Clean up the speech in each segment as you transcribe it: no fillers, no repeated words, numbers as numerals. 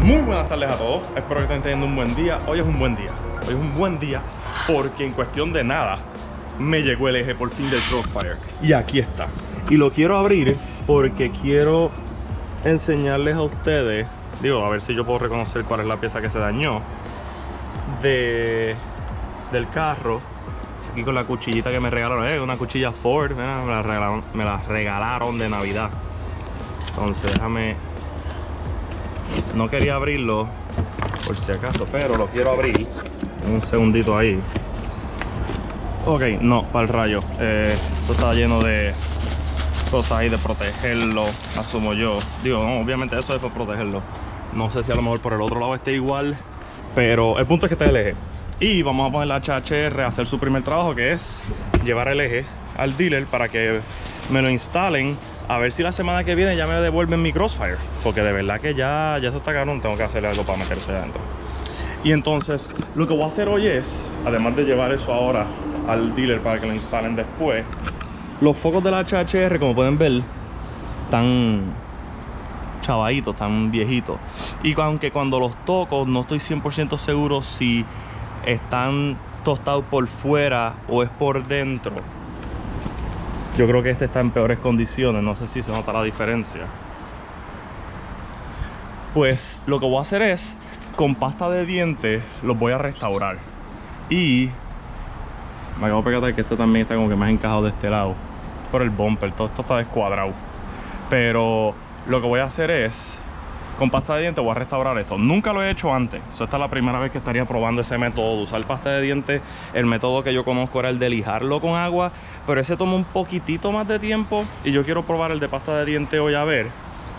Muy buenas tardes a todos, espero que estén teniendo un buen día. Hoy es un buen día, hoy es un buen día porque en cuestión de nada me llegó el eje por fin del Crossfire. Y aquí está. Y lo quiero abrir porque quiero enseñarles a ustedes, digo, a ver si yo puedo reconocer cuál es la pieza que se dañó del carro. Aquí con la cuchillita que me regalaron, una cuchilla Ford, mira, me la regalaron de Navidad. Entonces déjame, no quería abrirlo por si acaso, pero lo quiero abrir. Un segundito ahí. Ok, no, para el rayo. Esto está lleno de cosas ahí de protegerlo, asumo yo. Digo, no, obviamente eso es para protegerlo. No sé si a lo mejor por el otro lado esté igual, pero el punto es que está el eje. Y vamos a poner la HHR a hacer su primer trabajo, que es llevar el eje al dealer para que me lo instalen. A ver si la semana que viene ya me devuelven mi Crossfire, porque de verdad que ya eso está cabrón. Tengo que hacerle algo para meter eso allá adentro. Y entonces lo que voy a hacer hoy es, además de llevar eso ahora al dealer para que lo instalen después, los focos de la HHR, como pueden ver, están chavaditos, tan viejitos. Y aunque cuando los toco no estoy 100% seguro si están tostados por fuera o es por dentro. Yo creo que este está en peores condiciones, no sé si se nota la diferencia. Pues lo que voy a hacer es, con pasta de dientes, los voy a restaurar. Y me acabo de percatar que este también está como que más encajado de este lado. Por el bumper, todo esto está descuadrado. Pero lo que voy a hacer es, con pasta de dientes voy a restaurar esto. Nunca lo he hecho antes. Esta es la primera vez que estaría probando ese método de usar pasta de dientes. El método que yo conozco era el de lijarlo con agua, pero ese toma un poquitito más de tiempo. Y yo quiero probar el de pasta de dientes hoy a ver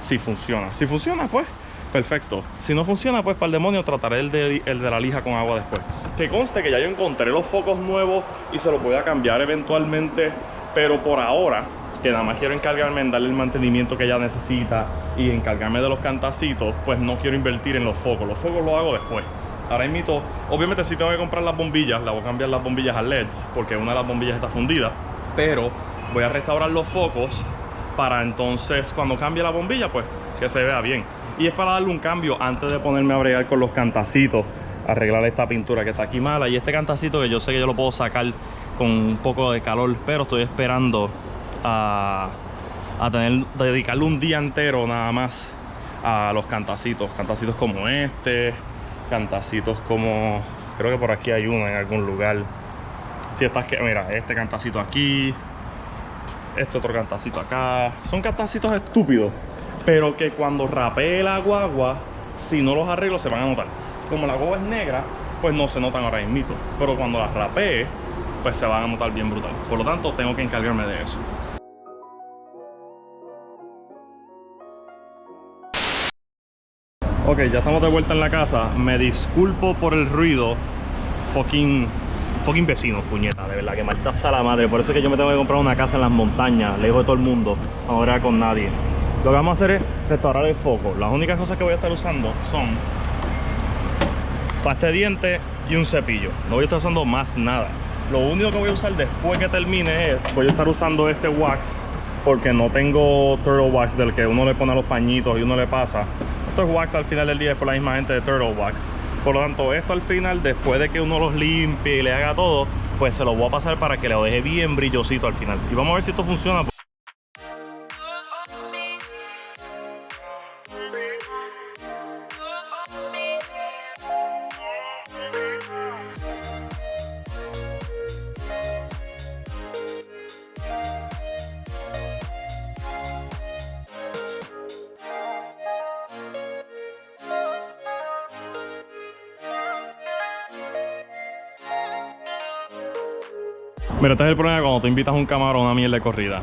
si funciona. Si funciona, pues perfecto. Si no funciona, pues para el demonio trataré el de la lija con agua después. Que conste que ya yo encontré los focos nuevos y se los voy a cambiar eventualmente. Pero por ahora, que nada más quiero encargarme en darle el mantenimiento que ella necesita y encargarme de los cantacitos, pues no quiero invertir en los focos. Los focos los hago después. Ahora mismo, obviamente sí tengo que comprar las bombillas. La voy a cambiar las bombillas a LEDs porque una de las bombillas está fundida. Pero voy a restaurar los focos para entonces cuando cambie la bombilla, pues que se vea bien. Y es para darle un cambio antes de ponerme a bregar con los cantacitos, arreglar esta pintura que está aquí mala. Y este cantacito que yo sé que yo lo puedo sacar con un poco de calor, pero estoy esperando a dedicarle un día entero nada más a los cantacitos como este, cantacitos como, creo que por aquí hay uno en algún lugar. Si estás que, mira, este cantacito aquí, este otro cantacito acá, son cantacitos estúpidos, pero que cuando rapee la guagua, si no los arreglo se van a notar. Como la guagua es negra, pues no se notan ahora mismo, pero cuando las rapee, pues se van a notar bien brutal. Por lo tanto, tengo que encargarme de eso. Ok, ya estamos de vuelta en la casa. Me disculpo por el ruido. Fucking vecinos, puñeta. De verdad, que maldita sea la madre. Por eso es que yo me tengo que comprar una casa en las montañas, lejos de todo el mundo. No voy a hablar con nadie. Lo que vamos a hacer es restaurar el foco. Las únicas cosas que voy a estar usando son pasta de dientes y un cepillo. No voy a estar usando más nada. Lo único que voy a usar después que termine es, voy a estar usando este wax, porque no tengo Turtle Wax del que uno le pone a los pañitos y uno le pasa. Esto es wax al final del día, es por la misma gente de Turtle Wax. Por lo tanto, esto al final, después de que uno los limpie y le haga todo, pues se lo voy a pasar para que lo deje bien brillosito al final. Y vamos a ver si esto funciona. Mira, este es el problema cuando te invitas a un camarón a una mierda de corrida.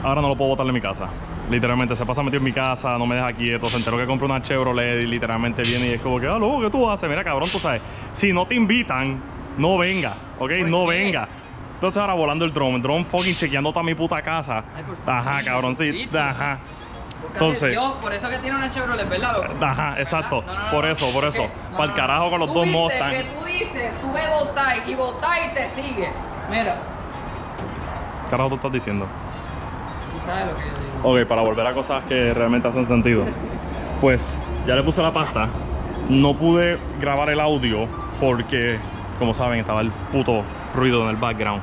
Ahora no lo puedo botar de mi casa. Literalmente se pasa metido en mi casa, no me deja quieto. Se enteró que compré una Chevrolet y literalmente viene y es como que, ah, no, ¿qué tú haces? Mira, cabrón, tú sabes, si no te invitan, no venga, ¿ok? No venga. Entonces ahora volando el drone fucking chequeando toda mi puta casa. Ay, por favor. Ajá, cabrón, sí, ajá. Entonces, Dios, por eso que tiene una Chevrolet, ¿verdad, loco? Ajá, exacto. No, Por eso. Para el carajo con los dos Mustang. Que tú dices, tú ves votar y te sigue. Mira. ¿Qué carajo tú estás diciendo? Tú sabes lo que yo digo. Ok, para volver a cosas que realmente hacen sentido. Pues ya le puse la pasta. No pude grabar el audio porque, como saben, estaba el puto ruido en el background.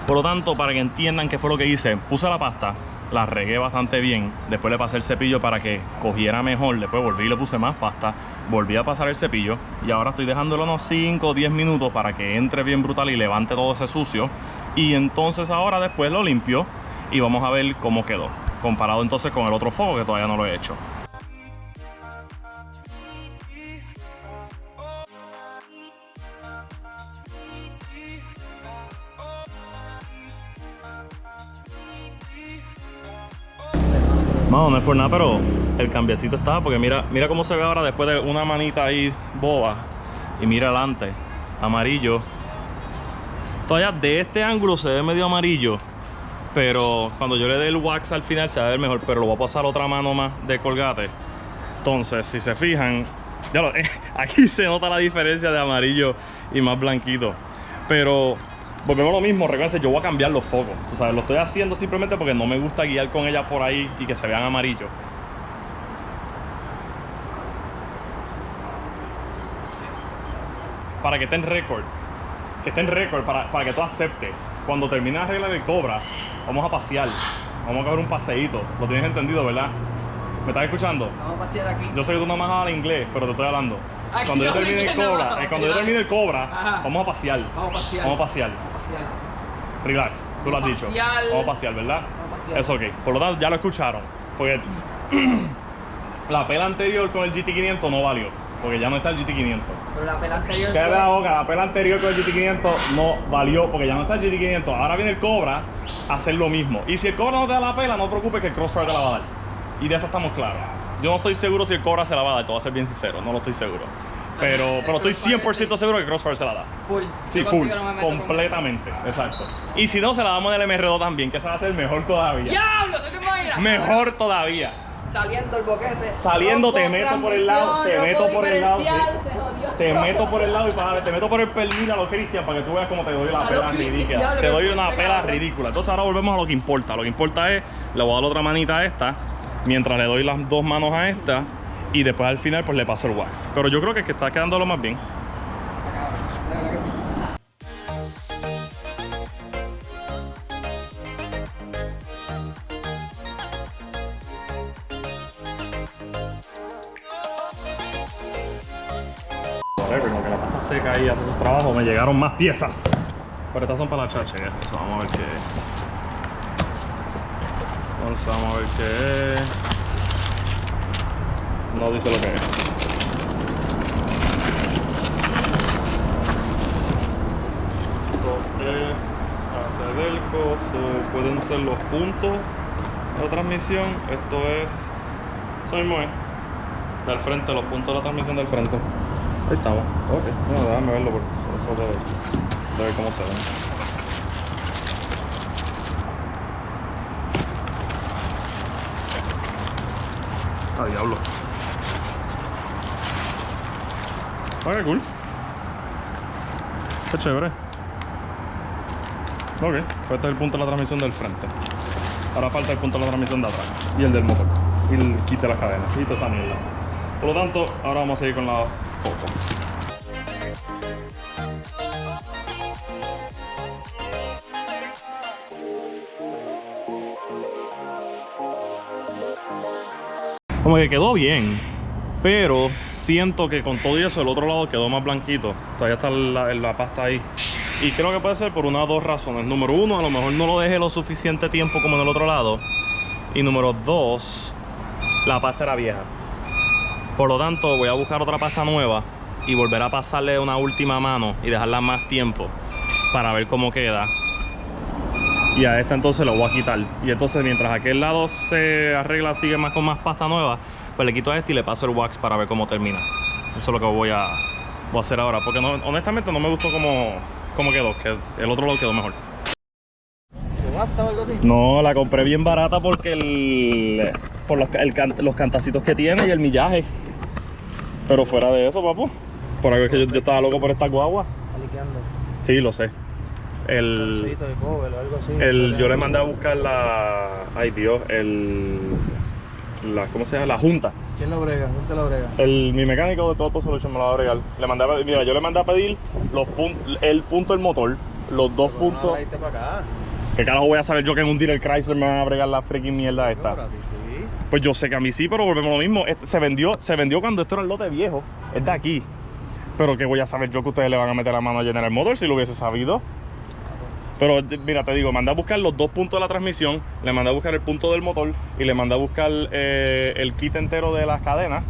Por lo tanto, para que entiendan qué fue lo que hice, puse la pasta, la regué bastante bien, después le pasé el cepillo para que cogiera mejor, después volví y le puse más pasta, volví a pasar el cepillo y ahora estoy dejándolo unos 5 o 10 minutos para que entre bien brutal y levante todo ese sucio, y entonces ahora después lo limpio y vamos a ver cómo quedó, comparado entonces con el otro fuego que todavía no lo he hecho. No es por nada, pero el cambiecito está, porque mira cómo se ve ahora después de una manita ahí boba. Y mira adelante, amarillo. Todavía de este ángulo se ve medio amarillo, pero cuando yo le dé el wax al final se va a ver mejor. Pero lo voy a pasar otra mano más de Colgate. Entonces, si se fijan, aquí se nota la diferencia de amarillo y más blanquito. Pero volvemos a lo mismo, recuerden, yo voy a cambiar los focos. O sea, lo estoy haciendo simplemente porque no me gusta guiar con ella por ahí y que se vean amarillos. Para que esté en récord. Que esté en récord, para que tú aceptes. Cuando termine de arreglar el Cobra, vamos a pasear. Vamos a coger un paseíto. Lo tienes entendido, ¿verdad? ¿Me estás escuchando? Vamos a pasear aquí. Yo sé que tú no más hablas inglés, pero te estoy hablando. Ay, Cuando yo termine el entiendo, Cobra, vamos. cuando yo termine el Cobra, Ajá. vamos a pasear. Vamos a pasear. Vamos a pasear. Pasear. Relax, tú lo has Vamos a dicho. pasear. Vamos a pasear, ¿verdad? Vamos a pasear. Eso ok. Por lo tanto, ya lo escucharon. Porque la pela anterior con el GT500 no valió. Porque ya no está el GT500. Pero la pela anterior. Queda la boca, la pela anterior con el GT500 no valió porque ya no está el GT500. Ahora viene el Cobra a hacer lo mismo. Y si el Cobra no te da la pela, no te preocupes que el Crossfire te la va a dar. Y de eso estamos claros. Yo no estoy seguro si el Cobra se la va a dar, te voy a ser bien sincero, no lo estoy seguro. Pero estoy 100% seguro que el Crossfire se la da. Full. Sí, Yo full, contigo no me meto con completamente, exacto. Y si no, se la damos en el MR2 también, que se va a hacer mejor eso. todavía. ¡Diablo! ¿Tú te imaginas? Mejor todavía. Saliendo el boquete. Saliendo te Con meto por el lado, te transmisión, meto no por el lado. diferencial, se jodió. Te meto por el lado y te meto por el pernil a los Cristian para que tú veas cómo te doy la A pela los Cristian, ridícula. diablo, Te que doy fuiste, una pela cabrón. ridícula. Entonces ahora volvemos a lo que importa. Lo que importa es, le voy a dar otra manita a esta, mientras le doy las dos manos a esta, y después al final pues le paso el wax. Pero yo creo que está quedando lo más bien. De verdad que sí. Como que la pasta seca ahí hace su trabajo, me llegaron más piezas. Pero estas son para la chache, eso, vamos a ver qué es. Entonces vamos a ver qué es. No dice lo que es. Esto es Acedelco, pueden ser los puntos de transmisión. Esto es, eso mismo es, del frente, los puntos de la transmisión del frente. Ahí estamos. Ok, no, déjame verlo porque eso de ver cómo se ve. Ah, diablo. Ok, cool. Está chévere. Ok, pues este es el punto de la transmisión del frente. Ahora falta el punto de la transmisión de atrás y el del motor. Y el kit de las cadenas y toda esa mierda. Por lo tanto, ahora vamos a seguir con la foto. Como que quedó bien, pero siento que con todo eso el otro lado quedó más blanquito. Todavía está la pasta ahí. Y creo que puede ser por una o dos razones. Número uno, a lo mejor no lo dejé lo suficiente tiempo como en el otro lado. Y número dos, la pasta era vieja. Por lo tanto, voy a buscar otra pasta nueva y volver a pasarle una última mano y dejarla más tiempo para ver cómo queda. Y a esta entonces lo voy a quitar. Y entonces mientras aquel lado se arregla, sigue más con más pasta nueva, pues le quito a este y le paso el wax para ver cómo termina. Eso es lo que voy a hacer ahora. Porque no, honestamente no me gustó cómo quedó. Que el otro lado quedó mejor. ¿Subasta o algo así? No, la compré bien barata porque por los cantacitos que tiene y el millaje. Pero fuera de eso, papu, por algo es que yo estaba loco por esta guagua. Aliqueando. Sí, lo sé. De cover o algo así. Yo le mandé a buscar ay Dios, ¿cómo se llama? La junta ¿Quién lo brega? ¿Quién te lo brega? Mi mecánico de Toto Solution me lo va a bregar. Mira, yo le mandé a pedir el punto del motor, los dos puntos. No la para acá. ¿Qué carajo voy a saber yo que en un dealer Chrysler me van a bregar la freaking mierda esta? Para ti, sí. Pues yo sé que a mí sí, pero volvemos a lo mismo. Se vendió cuando esto era el lote viejo. Es de aquí. Pero ¿qué voy a saber yo que ustedes le van a meter la mano a llenar el motor si lo hubiese sabido? Pero mira, te digo, mandé a buscar los dos puntos de la transmisión, le mandé a buscar el punto del motor y le mandé a buscar el kit entero de las cadenas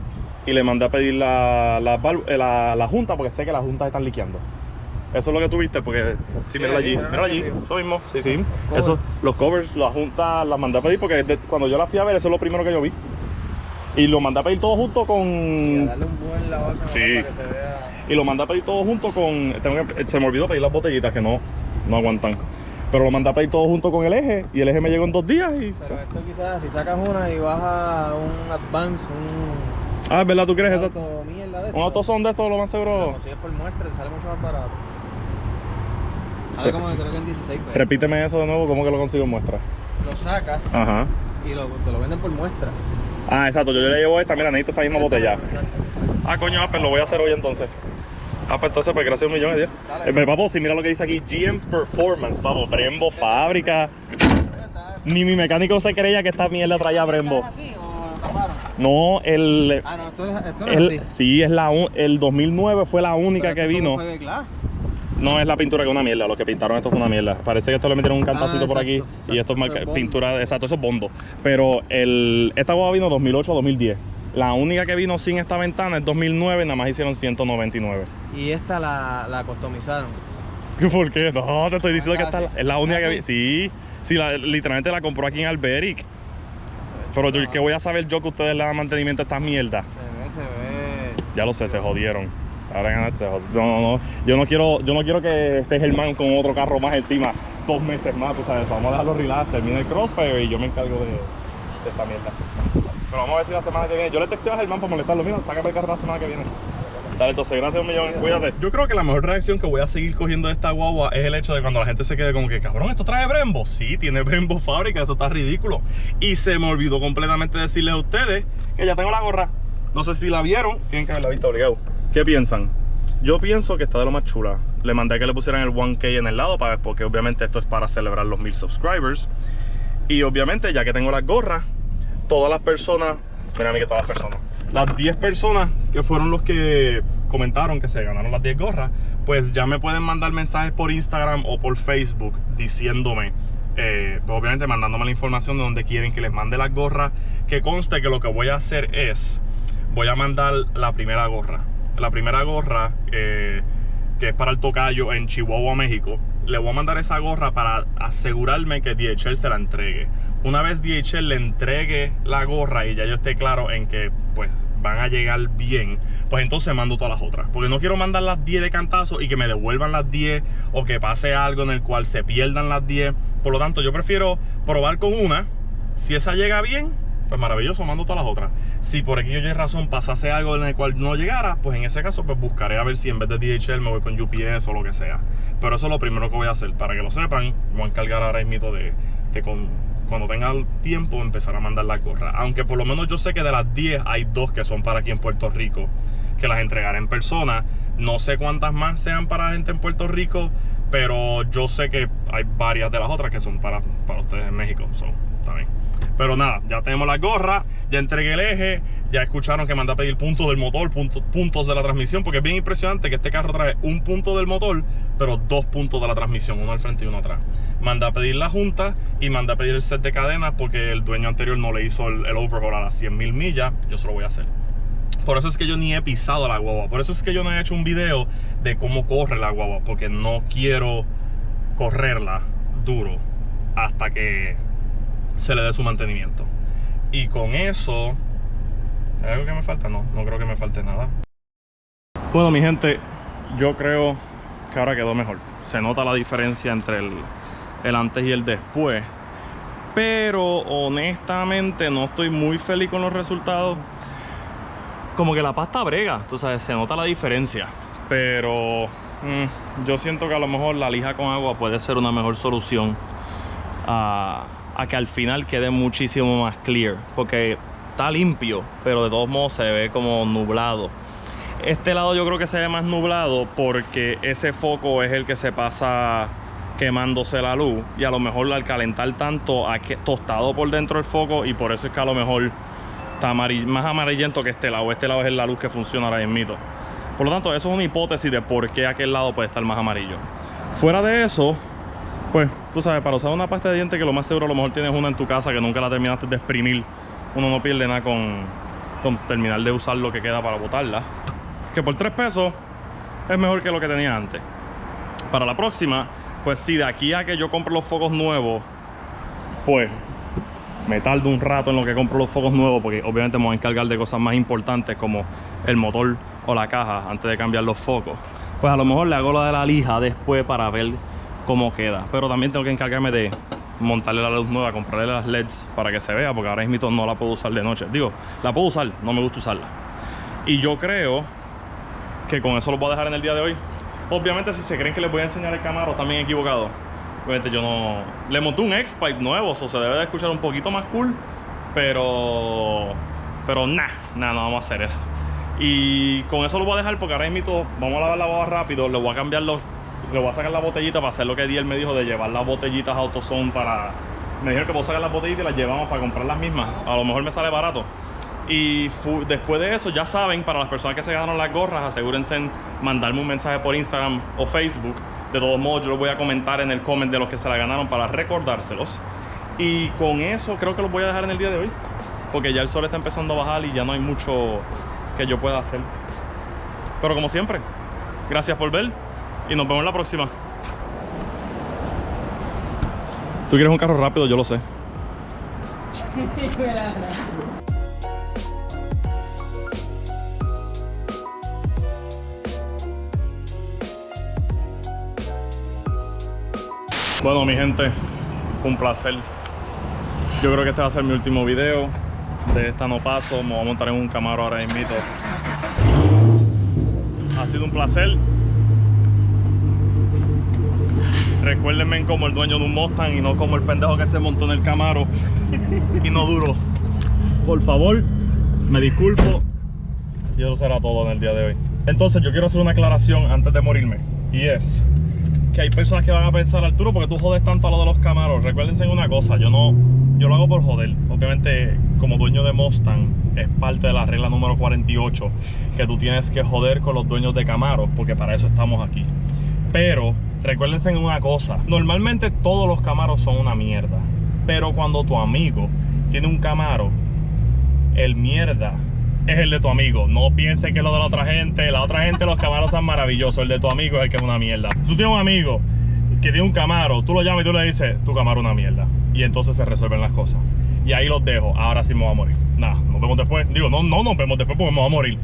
y le mandé a pedir la junta porque sé que las juntas están liqueando. Eso es lo que tuviste, porque sí, míralo allí, eso mismo, sí. Eso, los covers, las juntas las mandé a pedir porque cuando yo las fui a ver, eso es lo primero que yo vi. Y lo mandé a pedir todo junto con... Y a darle un buen lavado para que se vea... Y lo mandé a pedir todo junto con... Se me olvidó pedir las botellitas que no aguantan. Pero lo mandé a pedir todo junto con el eje y el eje me llegó en 2 días y... Pero esto quizás, si sacas una y vas a un Advance, Ah, ¿verdad? ¿Tú crees eso? Un autosón de esto, lo más seguro. Lo consigues por muestra, te sale mucho más barato. Sale como creo que en 16 pesos. Repíteme eso de nuevo, ¿cómo que lo consigo en muestra? Lo sacas y te lo venden por muestra. Ah, exacto, yo le llevo esta, mira, necesito esta misma botella. Ah, coño, pues lo voy a hacer hoy entonces. Pues entonces, pues gracias $1 millón, tío. Papo, si mira lo que dice aquí, GM Performance, papo, Brembo fábrica. Ni mi mecánico se creía que esta mierda traía Brembo. No, esto es así. Sí, el 2009 fue la única que vino. No es la pintura que es una mierda, lo que pintaron esto fue una mierda. Parece que esto le metieron un cantacito por aquí y esto es pintura, exacto, eso es Bondo. Pero esta guagua vino 2008-2010. La única que vino sin esta ventana es 2009, nada más hicieron 199. Y esta la customizaron. ¿Por qué? No, te estoy diciendo que esta es la única que vi. Sí, literalmente la compró aquí en Alberic. Pero ¿qué voy a saber yo que ustedes le dan mantenimiento a estas mierdas? Se ve. Ya lo sé, se jodieron. Ahora ganarse. No. Yo no quiero que esté Germán con otro carro más encima 2 meses más, tú sabes. Vamos a dejarlo relax, termina el Crossfire y yo me encargo de esta mierda. Pero vamos a ver si la semana que viene. Yo le texteo a Germán para molestarlo. Mira, sácame el carro la semana que viene. Dale, entonces, gracias $1 millón. Cuídate. Yo creo que la mejor reacción que voy a seguir cogiendo de esta guagua es el hecho de cuando la gente se quede como que, cabrón, ¿esto trae Brembo? Sí, tiene Brembo fábrica, eso está ridículo. Y se me olvidó completamente decirles a ustedes que ya tengo la gorra. No sé si la vieron, tienen que haberla visto obligado. ¿Qué piensan? Yo pienso que está de lo más chula. Le mandé que le pusieran el 1K en el lado porque obviamente esto es para celebrar los 1000 subscribers. Y obviamente, ya que tengo las gorras, todas las personas, mira a mí que todas las personas, las 10 personas que fueron los que comentaron que se ganaron las 10 gorras, pues ya me pueden mandar mensajes por Instagram o por Facebook diciéndome, pues obviamente mandándome la información de donde quieren que les mande las gorras. Que conste que lo que voy a hacer es, voy a mandar la primera gorra. La primera gorra, que es para el tocayo en Chihuahua, México. Le voy a mandar esa gorra para asegurarme que DHL se la entregue. Una vez DHL le entregue la gorra y ya yo esté claro en que pues van a llegar bien, pues entonces mando todas las otras. Porque no quiero mandar las 10 de cantazo y que me devuelvan las 10 o que pase algo en el cual se pierdan las 10. Por lo tanto, yo prefiero probar con una. Si esa llega bien, pues maravilloso, mando todas las otras. Si por aquí yo razón pasase algo en el cual no llegara, pues en ese caso pues buscaré a ver si en vez de DHL me voy con UPS o lo que sea. Pero eso es lo primero que voy a hacer, para que lo sepan. Voy a encargar ahora mismo de cuando tenga tiempo empezar a mandar las gorras. Aunque por lo menos yo sé que de las 10 hay 2 que son para aquí en Puerto Rico, que las entregaré en persona. No sé cuántas más sean para gente en Puerto Rico, pero yo sé que hay varias de las otras que son para ustedes en México. También. Pero nada, ya tenemos la gorra, ya entregué el eje, ya escucharon que mandé a pedir puntos del motor, puntos de la transmisión, porque es bien impresionante que este carro trae un punto del motor, pero 2 puntos de la transmisión, uno al frente y uno atrás. Mandé a pedir la junta y mandé a pedir el set de cadenas porque el dueño anterior no le hizo el overhaul a las 100.000 millas. Yo se lo voy a hacer. Por eso es que yo ni he pisado la guagua, por eso es que yo no he hecho un video de cómo corre la guagua, porque no quiero correrla duro hasta que se le dé su mantenimiento. Y con eso, ¿hay algo que me falta? No creo que me falte nada. Bueno, mi gente, yo creo que ahora quedó mejor. Se nota la diferencia entre el antes y el después, pero honestamente no estoy muy feliz con los resultados. Como que la pasta brega, tú sabes, se nota la diferencia, pero yo siento que a lo mejor la lija con agua puede ser una mejor solución a que al final quede muchísimo más clear, porque está limpio, pero de todos modos se ve como nublado. Este lado yo creo que se ve más nublado porque ese foco es el que se pasa quemándose la luz, y a lo mejor al calentar tanto ha tostado por dentro el foco, y por eso es que a lo mejor está más amarillento que este lado. Este lado es la luz que funciona ahora mismo. Por lo tanto, eso es una hipótesis de por qué aquel lado puede estar más amarillo. Fuera de eso, pues tú sabes, para usar una pasta de dientes, que lo más seguro a lo mejor tienes una en tu casa que nunca la terminaste de exprimir, uno no pierde nada con terminar de usar lo que queda para botarla, que por 3 pesos es mejor que lo que tenía antes. Para la próxima, pues si de aquí a que yo compre los focos nuevos, pues me tardo un rato en lo que compro los focos nuevos, porque obviamente me voy a encargar de cosas más importantes como el motor o la caja antes de cambiar los focos. Pues a lo mejor le hago la de la lija después para ver cómo queda, pero también tengo que encargarme de montarle la luz nueva, comprarle las LEDs para que se vea, porque ahora mismo no la puedo usar de noche. Digo, la puedo usar, no me gusta usarla. Y yo creo que con eso lo voy a dejar en el día de hoy. Obviamente, si se creen que les voy a enseñar el Camaro, también equivocado. Obviamente yo no... Le monté un X-Pipe nuevo, eso se debe de escuchar un poquito más cool, pero no vamos a hacer eso. Y con eso lo voy a dejar, porque ahora mismo vamos a lavar la baba rápido, le voy a cambiar le voy a sacar la botellita para hacer lo que Diel me dijo de llevar las botellitas a AutoZone para... Me dijeron que puedo sacar las botellitas y las llevamos para comprar las mismas. A lo mejor me sale barato. Y después de eso, ya saben, para las personas que se ganaron las gorras, asegúrense en mandarme un mensaje por Instagram o Facebook. De todos modos, yo lo voy a comentar en el comment de los que se la ganaron para recordárselos. Y con eso creo que los voy a dejar en el día de hoy, porque ya el sol está empezando a bajar y ya no hay mucho que yo pueda hacer. Pero como siempre, gracias por ver y nos vemos en la próxima. Tú quieres un carro rápido, yo lo sé. Bueno, mi gente, fue un placer. Yo creo que este va a ser mi último video. De esta no paso, me voy a montar en un Camaro ahora mismo. Ha sido un placer. Recuérdenme como el dueño de un Mustang y no como el pendejo que se montó en el Camaro y no duró. Por favor, me disculpo. Y eso será todo en el día de hoy. Entonces yo quiero hacer una aclaración antes de morirme. Y es que hay personas que van a pensar, Arturo, porque tú jodes tanto a lo de los Camaros. Recuérdense una cosa, yo lo hago por joder. Obviamente, como dueño de Mustang, es parte de la regla número 48, que tú tienes que joder con los dueños de Camaros, porque para eso estamos aquí. Pero recuérdense una cosa, normalmente todos los Camaros son una mierda, pero cuando tu amigo tiene un Camaro, el mierda es el de tu amigo. No piensen que es lo de la otra gente. La otra gente, los Camaros están maravillosos. El de tu amigo es el que es una mierda. Si tú tienes un amigo que tiene un Camaro, tú lo llamas y tú le dices, tu Camaro es una mierda. Y entonces se resuelven las cosas. Y ahí los dejo. Ahora sí me voy a morir. Nada, nos vemos después. Digo, no nos vemos después porque me voy a morir.